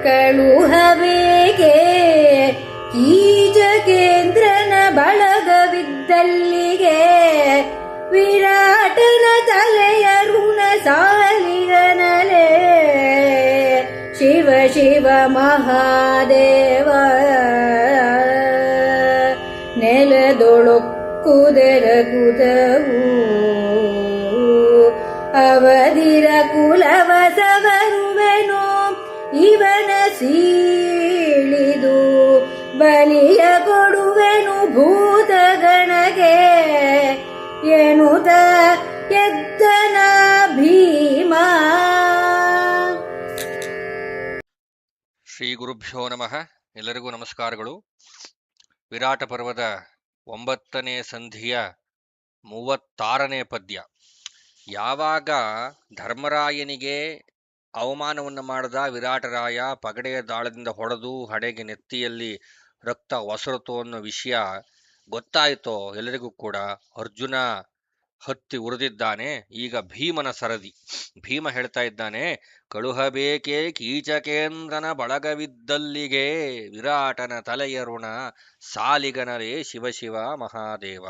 ಕಳುಹಬೇಕೆ ಕೀಚಕೇಂದ್ರನ ಬಳಗವಿದ್ದಲ್ಲಿಗೆ ವಿರಾಟನ ತಲೆಯ ಋಣ ಸಾಲಿಗನಲೆ ಶಿವ ಶಿವ ಮಹಾದೇವ ನೆಲದೊಳೊಕ್ಕುದೆರಗುದವು ಅವಧಿರ ಕುಲವಸವರುವೆನೋ ಇವನ ಸೀಳಿದು ಬಲಿಯ ಕೊಡುವೆನು ಭೂತಗಣಗೆ ಎನ್ನುತ್ತ ಎದ್ದನ ಭೀಮ. ಶ್ರೀ ಗುರುಭ್ಯೋ ನಮಃ. ಎಲ್ಲರಿಗೂ ನಮಸ್ಕಾರಗಳು. ವಿರಾಟ ಪರ್ವದ 9ನೇ ಸಂಧಿಯ 36ನೇ ಪದ್ಯ. ಯಾವಾಗ ಧರ್ಮರಾಯನಿಗೆ ಅವಮಾನವನ್ನು ಮಾಡಿದ ವಿರಾಟರಾಯ ಪಗಡೆಯ ದಾಳದಿಂದ ಹೊಡೆದು ಹಣೆಗೆ ನೆತ್ತಿಯಲ್ಲಿ ರಕ್ತ ಒಸರುತು ಅನ್ನೋ ವಿಷಯ ಗೊತ್ತಾಯಿತೋ ಎಲ್ಲರಿಗೂ ಕೂಡ ಅರ್ಜುನ ಹತ್ತಿ ಉರಿದಿದ್ದಾನೆ. ಈಗ ಭೀಮನ ಸರದಿ. ಭೀಮ ಹೇಳ್ತಾ ಇದ್ದಾನೆ, ಕಳುಹಬೇಕೇ ಕೀಚಕೇಂದ್ರನ ಬಳಗವಿದ್ದಲ್ಲಿಗೆ ವಿರಾಟನ ತಲೆಯ ಋಣ ಸಾಲಿಗನರೇ ಶಿವ ಶಿವ ಮಹಾದೇವ.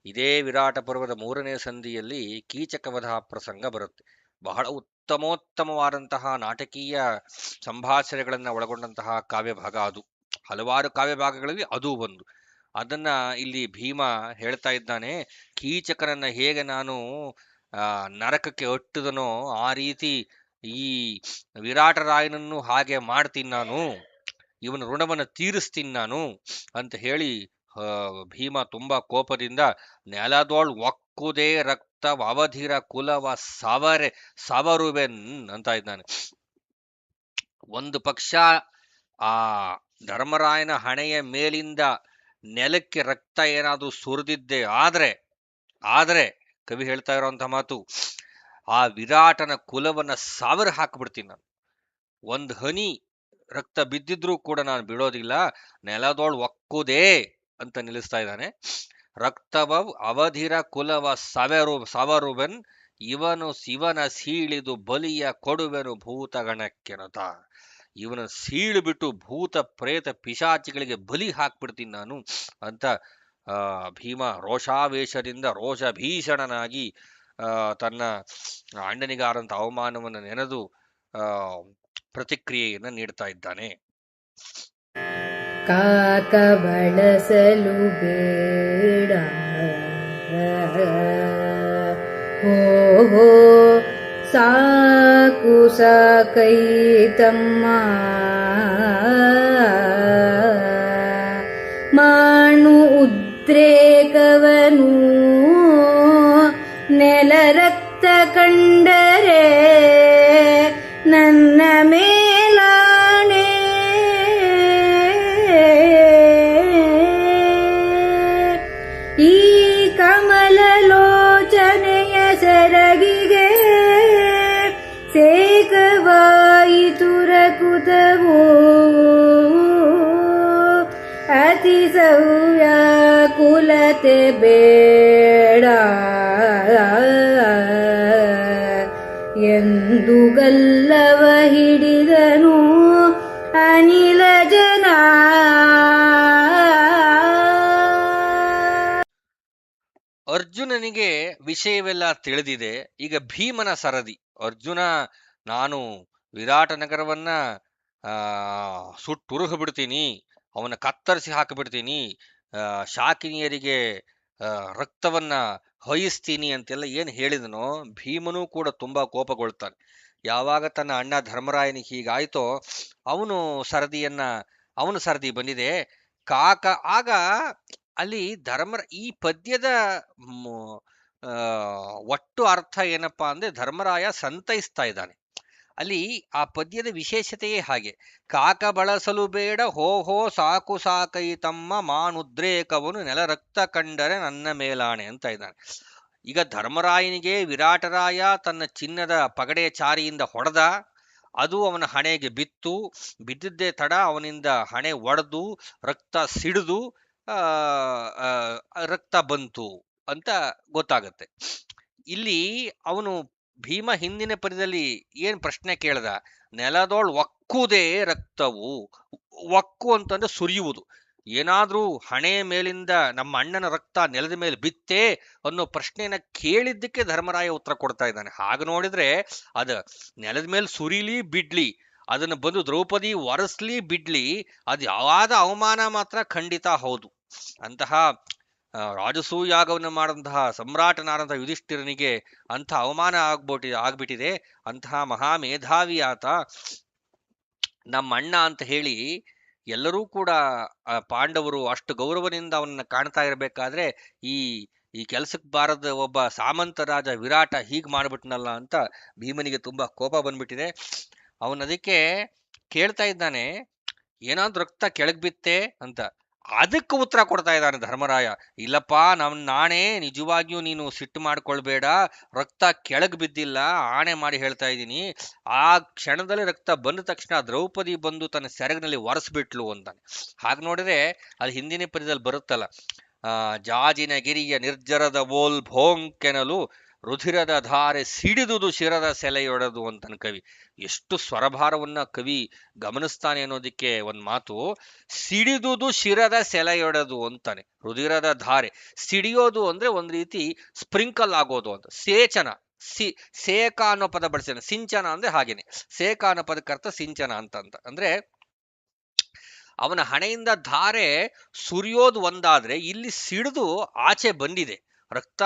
ಇದೇ ವಿರಾಟ ಪರ್ವದ 3ನೇ ಸಂಧಿಯಲ್ಲಿ ಕೀಚಕವಧ ಪ್ರಸಂಗ ಬರುತ್ತೆ. ಬಹಳ ಉತ್ತಮೋತ್ತಮವಾದಂತಹ ನಾಟಕೀಯ ಸಂಭಾಷಣೆಗಳನ್ನು ಒಳಗೊಂಡಂತಹ ಕಾವ್ಯಭಾಗ ಅದು. ಹಲವಾರು ಕಾವ್ಯಭಾಗಗಳಲ್ಲಿ ಅದು ಒಂದು. ಅದನ್ನ ಇಲ್ಲಿ ಭೀಮ ಹೇಳ್ತಾ ಇದ್ದಾನೆ. ಕೀಚಕನನ್ನ ಹೇಗೆ ನಾನು ನರಕಕ್ಕೆ ಒಟ್ಟಿದನೋ ಆ ರೀತಿ ಈ ವಿರಾಟರಾಯನನ್ನು ಹಾಗೆ ಮಾಡ್ತೀನಿ ನಾನು, ಇವನ ಋಣವನ್ನು ತೀರಿಸ್ತೀನಿ ನಾನು ಅಂತ ಹೇಳಿ ಭೀಮ ತುಂಬಾ ಕೋಪದಿಂದ ನೆಲದೋಳ್ ಒಕ್ಕುದೇ ರಕ್ತ ಅವಧಿರ ಕುಲವ ಸವರುವೆನ್ ಅಂತ ಇದ್ದಾನೆ. ಒಂದು ಪಕ್ಷ ಆ ಧರ್ಮರಾಯನ ಹಣೆಯ ಮೇಲಿಂದ ನೆಲಕ್ಕೆ ರಕ್ತ ಏನಾದ್ರೂ ಸುರಿದಿದ್ದೆ ಆದ್ರೆ ಕವಿ ಹೇಳ್ತಾ ಇರೋಂಥ ಮಾತು, ಆ ವಿರಾಟನ ಕುಲವನ್ನ ಸಾವಿರ ಹಾಕ್ಬಿಡ್ತೀನಿ ನಾನು. ಒಂದು ಹನಿ ರಕ್ತ ಬಿದ್ದಿದ್ರೂ ಕೂಡ ನಾನು ಬಿಡೋದಿಲ್ಲ. ನೆಲದೋಳ್ ಒಕ್ಕುದೇ ಅಂತ ನಿಲ್ಲಿಸ್ತಾ ಇದ್ದಾನೆ. ರಕ್ತವ ಅವಧಿರ ಕುಲವ ಸವರುವೆನ್ ಇವನು ಶಿವನ ಸೀಳಿದು ಬಲಿಯ ಕೊಡುವೆನು ಭೂತಗಣಕ್ಕೆನತ. ಇವನ ಸೀಳು ಬಿಟ್ಟು ಭೂತ ಪ್ರೇತ ಪಿಶಾಚಿಗಳಿಗೆ ಬಲಿ ಹಾಕ್ಬಿಡ್ತೀನಿ ನಾನು ಅಂತ ಭೀಮ ರೋಷಾವೇಶದಿಂದ ರೋಷಭೀಷಣನಾಗಿ ತನ್ನ ಅಣ್ಣನಿಗಾರಂಥ ಅವಮಾನವನ್ನು ನೆನೆದು ಪ್ರತಿಕ್ರಿಯೆಯನ್ನು ನೀಡ್ತಾ ಇದ್ದಾನೆ. ಕಾಕ ಬಳಸಲು ಬೇಡ ಹೋ ಸಾಕು ಸಾಕೈತಮ್ಮ ಮಾಣು ಉದ್ರೇಕವನು ನೆಲ ರಕ್ತ ಕಂಡರೆ ನನ್ನ ಮೇಲಾಣೆ ಈ ಕಮಲಲೋಚನೆಯ ಸರಗಿಗೆ ಸೇಕವಾಯಿತು ರಕುತವೋ ಅತಿ ಸವ್ಯಾಕುಲತೆ ಬೇಡ ಎಂದು ಗಲ್ಲವ ಹಿಡಿದನು ಅನಿಲ ಜನ. ಅರ್ಜುನನಿಗೆ ವಿಷಯವೆಲ್ಲ ತಿಳಿದಿದೆ. ಈಗ ಭೀಮನ ಸರದಿ. ಅರ್ಜುನ, ನಾನು ವಿರಾಟ ನಗರವನ್ನ ಸುಟ್ಟುರುಹ ಬಿಡ್ತೀನಿ, ಅವನ ಕತ್ತರಿಸಿ ಹಾಕಿಬಿಡ್ತೀನಿ, ಶಾಕಿನಿಯರಿಗೆ ರಕ್ತವನ್ನ ಹೊಯಿಸ್ತೀನಿ ಅಂತೆಲ್ಲ ಏನು ಹೇಳಿದನೋ, ಭೀಮನೂ ಕೂಡ ತುಂಬಾ ಕೋಪಗೊಳ್ತಾನೆ. ಯಾವಾಗ ತನ್ನ ಅಣ್ಣ ಧರ್ಮರಾಯನಿಗೆ ಹೀಗಾಯ್ತೋ ಅವನು ಸರದಿ ಬಂದಿದೆ. ಆಗ ಅಲ್ಲಿ ಈ ಪದ್ಯದ ಒಟ್ಟು ಅರ್ಥ ಏನಪ್ಪಾ ಅಂದ್ರೆ, ಧರ್ಮರಾಯ ಸಂತೈಸ್ತಾ ಇದ್ದಾನೆ. ಅಲ್ಲಿ ಆ ಪದ್ಯದ ವಿಶೇಷತೆಯೇ ಹಾಗೆ. ಕಾಕ ಬಳಸಲು ಬೇಡ ಹೋ ಸಾಕು ಸಾಕೈತಮ್ಮ ಮಾನುದ್ರೇಕವನು ನೆಲ ರಕ್ತ ಕಂಡರೆ ನನ್ನ ಮೇಲಾಣೆ ಅಂತ ಇದ್ದಾನೆ. ಈಗ ಧರ್ಮರಾಯನಿಗೆ ವಿರಾಟರಾಯ ತನ್ನ ಚಿನ್ನದ ಪಗಡೆಯ ಚಾರಿಯಿಂದ ಹೊಡೆದ, ಅದು ಅವನ ಹಣೆಗೆ ಬಿದ್ದಿದ್ದೇ ತಡ ಅವನಿಂದ ಹಣೆ ಒಡೆದು ರಕ್ತ ಸಿಡಿದು ರಕ್ತ ಬಂತು ಅಂತ ಗೊತ್ತಾಗತ್ತೆ. ಇಲ್ಲಿ ಅವನು ಭೀಮ ಹಿಂದಿನ ಪದ್ಯದಲ್ಲಿ ಏನ್ ಪ್ರಶ್ನೆ ಕೇಳ್ದ, ನೆಲದೋಳ್ ಒಕ್ಕುದೇ ರಕ್ತವು. ಒಕ್ಕು ಅಂತಂದ್ರೆ ಸುರಿಯುವುದು. ಏನಾದ್ರೂ ಹಣೆ ಮೇಲಿಂದ ನಮ್ಮ ಅಣ್ಣನ ರಕ್ತ ನೆಲದ ಮೇಲೆ ಬಿತ್ತೇ ಅನ್ನೋ ಪ್ರಶ್ನೆಯನ್ನ ಕೇಳಿದ್ದಕ್ಕೆ ಧರ್ಮರಾಯ ಉತ್ತರ ಕೊಡ್ತಾ ಇದ್ದಾನೆ. ಹಾಗೆ ನೋಡಿದ್ರೆ ಅದ ನೆಲದ ಮೇಲೆ ಸುರಿಲಿ ಬಿಡ್ಲಿ, ಅದನ್ನ ಬಂದು ದ್ರೌಪದಿ ಒರೆಸ್ಲಿ ಬಿಡ್ಲಿ, ಅದು ಯಾವಾದ ಅವಮಾನ ಮಾತ್ರ ಖಂಡಿತ ಹೌದು. ಅಂತಹ ರಾಜಸೂಯಾಗವನ್ನು ಮಾಡಿದಂತಹ ಸಮ್ರಾಟನಾದಂತಹ ಯುಧಿಷ್ಠಿರನಿಗೆ ಅಂಥ ಅವಮಾನ ಆಗ್ಬಿಟ್ಟಿದೆ. ಅಂತಹ ಮಹಾಮೇಧಾವಿ ಆತ, ನಮ್ಮ ಅಣ್ಣ ಅಂತ ಹೇಳಿ ಎಲ್ಲರೂ ಕೂಡ ಪಾಂಡವರು ಅಷ್ಟು ಗೌರವದಿಂದ ಅವನನ್ನ ಕಾಣ್ತಾ ಇರಬೇಕಾದ್ರೆ ಈ ಈ ಕೆಲ್ಸಕ್ಕೆ ಬಾರದ ಒಬ್ಬ ಸಾಮಂತ ರಾಜ ವಿರಾಟ ಹೀಗ್ ಮಾಡ್ಬಿಟ್ನಲ್ಲ ಅಂತ ಭೀಮನಿಗೆ ತುಂಬಾ ಕೋಪ ಬಂದ್ಬಿಟ್ಟಿದೆ. ಅವನದಕ್ಕೆ ಕೇಳ್ತಾ ಇದ್ದಾನೆ, ಏನಾದ್ರೂ ರಕ್ತ ಕೆಳಗ್ ಬಿತ್ತೆ ಅಂತ. ಅದಕ್ಕೆ ಉತ್ತರ ಕೊಡ್ತಾ ಇದ್ದಾನೆ ಧರ್ಮರಾಯ, ಇಲ್ಲಪ್ಪ ನಾನೇ ನಿಜವಾಗಿಯೂ ನೀನು ಸಿಟ್ಟು ಮಾಡ್ಕೊಳ್ಬೇಡ, ರಕ್ತ ಕೆಳಗ್ ಬಿದ್ದಿಲ್ಲ, ಆಣೆ ಮಾಡಿ ಹೇಳ್ತಾ ಇದ್ದೀನಿ. ಆ ಕ್ಷಣದಲ್ಲಿ ರಕ್ತ ಬಂದ ತಕ್ಷಣ ದ್ರೌಪದಿ ಬಂದು ತನ್ನ ಸೆರಗಿನಲ್ಲಿ ಒರೆಸ್ಬಿಟ್ಲು ಅಂತಾನೆ. ಹಾಗೆ ನೋಡಿದ್ರೆ ಅದು ಹಿಂದಿನ ಪದ್ಯದಲ್ಲಿ ಬರುತ್ತಲ್ಲ, ಜಾಜಿನ ಗಿರಿಯ ನಿರ್ಜರದ ಓಲ್ ಭೋಂಕೆನಲು ರುಧಿರದ ಧಾರೆ ಸಿಡಿದುದು ಶಿರದ ಸೆಲೆಯೊಡೆದು ಅಂತನ ಕವಿ. ಎಷ್ಟು ಸ್ವರಭಾರವನ್ನ ಕವಿ ಗಮನಿಸ್ತಾನೆ ಅನ್ನೋದಕ್ಕೆ ಒಂದ್ ಮಾತು. ಸಿಡಿದುದು ಶಿರದ ಸೆಲೆಯೊಡೆದು ಅಂತಾನೆ. ರುಧಿರದ ಧಾರೆ ಸಿಡಿಯೋದು ಅಂದ್ರೆ ಒಂದ್ ರೀತಿ ಸ್ಪ್ರಿಂಕಲ್ ಆಗೋದು ಅಂತ. ಸೇಚನ, ಸೇಕ ಅನ್ನೋ ಪದ ಬಳಸ್ತಾನೆ. ಸಿಂಚನ ಅಂದ್ರೆ ಹಾಗೇನೆ, ಸೇಕ ಅನ್ನೋ ಪದಕ್ಕರ್ಥ ಸಿಂಚನ ಅಂತ ಅಂದ್ರೆ ಅವನ ಹಣೆಯಿಂದ ಧಾರೆ ಸುರಿಯೋದು ಒಂದಾದ್ರೆ ಇಲ್ಲಿ ಸಿಡಿದು ಆಚೆ ಬಂದಿದೆ ರಕ್ತ,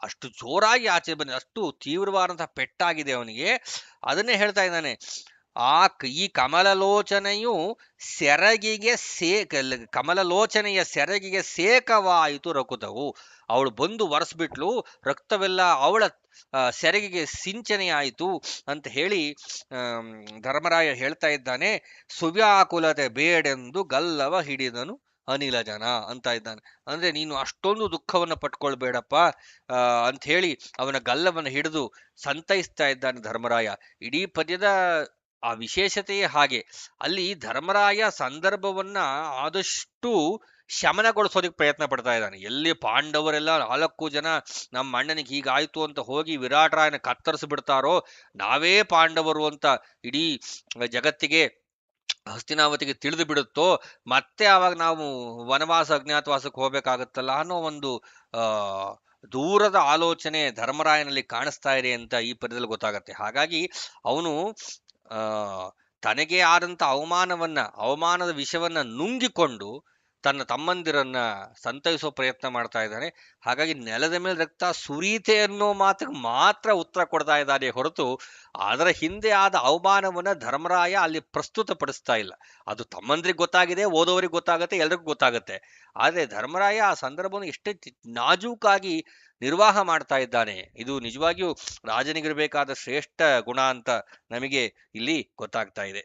ಅಷ್ಟು ಜೋರಾಗಿ ಆಚೆ ಬಂದಿದೆ, ಅಷ್ಟು ತೀವ್ರವಾದಂತಹ ಪೆಟ್ಟಾಗಿದೆ ಅವನಿಗೆ. ಅದನ್ನೇ ಹೇಳ್ತಾ ಇದ್ದಾನೆ, ಈ ಕಮಲಲೋಚನೆಯು ಸೆರಗಿಗೆ ಕಮಲಲೋಚನೆಯ ಸೆರಗಿಗೆ ಸೇಕವಾಯಿತು ರಕುತವು. ಅವಳು ಬಂದು ಒರೆಸ್ಬಿಟ್ಲು, ರಕ್ತವೆಲ್ಲ ಅವಳ ಸೆರಗಿಗೆ ಸಿಂಚನೆ ಆಯಿತು ಅಂತ ಹೇಳಿ ಧರ್ಮರಾಯ ಹೇಳ್ತಾ ಇದ್ದಾನೆ. ಸುವ್ಯಾಕುಲತೆ ಬೇಡೆಂದು ಗಲ್ಲವ ಹಿಡಿದನು ಅನಿಲ ಜನ ಅಂತ ಇದ್ದಾನೆ. ಅಂದ್ರೆ ನೀನು ಅಷ್ಟೊಂದು ದುಃಖವನ್ನು ಪಟ್ಕೊಳ್ಬೇಡಪ್ಪ ಅಂತ ಹೇಳಿ ಅವನ ಗಲ್ಲವನ್ನು ಹಿಡಿದು ಸಂತೈಸ್ತಾ ಇದ್ದಾನೆ ಧರ್ಮರಾಯ. ಇಡೀ ಪದ್ಯದ ಆ ವಿಶೇಷತೆಯೇ ಹಾಗೆ. ಅಲ್ಲಿ ಧರ್ಮರಾಯ ಸಂದರ್ಭವನ್ನ ಆದಷ್ಟು ಶಮನಗೊಳಿಸೋದಕ್ಕೆ ಪ್ರಯತ್ನ ಪಡ್ತಾ ಇದ್ದಾನೆ. ಎಲ್ಲಿ ಪಾಂಡವರೆಲ್ಲ 4 ಜನ ನಮ್ಮ ಅಣ್ಣನಿಗೆ ಹೀಗಾಯ್ತು ಅಂತ ಹೋಗಿ ವಿರಾಟರಾಯನ ಕತ್ತರಿಸ್ಬಿಡ್ತಾರೋ, ನಾವೇ ಪಾಂಡವರು ಅಂತ ಇಡೀ ಜಗತ್ತಿಗೆ ಹಸ್ತಿನಾವತಿಗೆ ತಿಳಿದು ಬಿಡುತ್ತೋ, ಮತ್ತೆ ಆವಾಗ ನಾವು ವನವಾಸ ಅಜ್ಞಾತವಾಸಕ್ಕೆ ಹೋಗ್ಬೇಕಾಗತ್ತಲ್ಲ ಅನ್ನೋ ಒಂದು ದೂರದ ಆಲೋಚನೆ ಧರ್ಮರಾಯನಲ್ಲಿ ಕಾಣಿಸ್ತಾ ಇದೆ ಅಂತ ಈ ಪದ್ಯದಲ್ಲಿ ಗೊತ್ತಾಗತ್ತೆ. ಹಾಗಾಗಿ ಅವನು ತನಗೆ ಆದಂತ ಅವಮಾನದ ವಿಷಯವನ್ನ ನುಂಗಿಕೊಂಡು ತನ್ನ ತಮ್ಮಂದಿರನ್ನ ಸಂತೈಸೋ ಪ್ರಯತ್ನ ಮಾಡ್ತಾ ಇದ್ದಾನೆ. ಹಾಗಾಗಿ ನೆಲದ ಮೇಲೆ ರಕ್ತ ಸುರೀತೆ ಅನ್ನೋ ಮಾತಿಗೆ ಮಾತ್ರ ಉತ್ತರ ಕೊಡ್ತಾ ಇದ್ದಾನೆ ಹೊರತು ಅದರ ಹಿಂದೆ ಆದ ಅವಮಾನವನ್ನ ಧರ್ಮರಾಯ ಅಲ್ಲಿ ಪ್ರಸ್ತುತಪಡಿಸ್ತಾ ಇಲ್ಲ. ಅದು ತಮ್ಮಂದ್ರಿಗೆ ಗೊತ್ತಾಗಿದೆ, ಓದೋರಿಗೆ ಗೊತ್ತಾಗತ್ತೆ, ಎಲ್ರಿಗೂ ಗೊತ್ತಾಗತ್ತೆ. ಆದ್ರೆ ಧರ್ಮರಾಯ ಆ ಸಂದರ್ಭವನ್ನು ಎಷ್ಟೇ ನಾಜೂಕಾಗಿ ನಿರ್ವಾಹ ಮಾಡ್ತಾ ಇದ್ದಾನೆ. ಇದು ನಿಜವಾಗಿಯೂ ರಾಜನಿಗಿರಬೇಕಾದ ಶ್ರೇಷ್ಠ ಗುಣ ಅಂತ ನಮಗೆ ಇಲ್ಲಿ ಗೊತ್ತಾಗ್ತಾ ಇದೆ.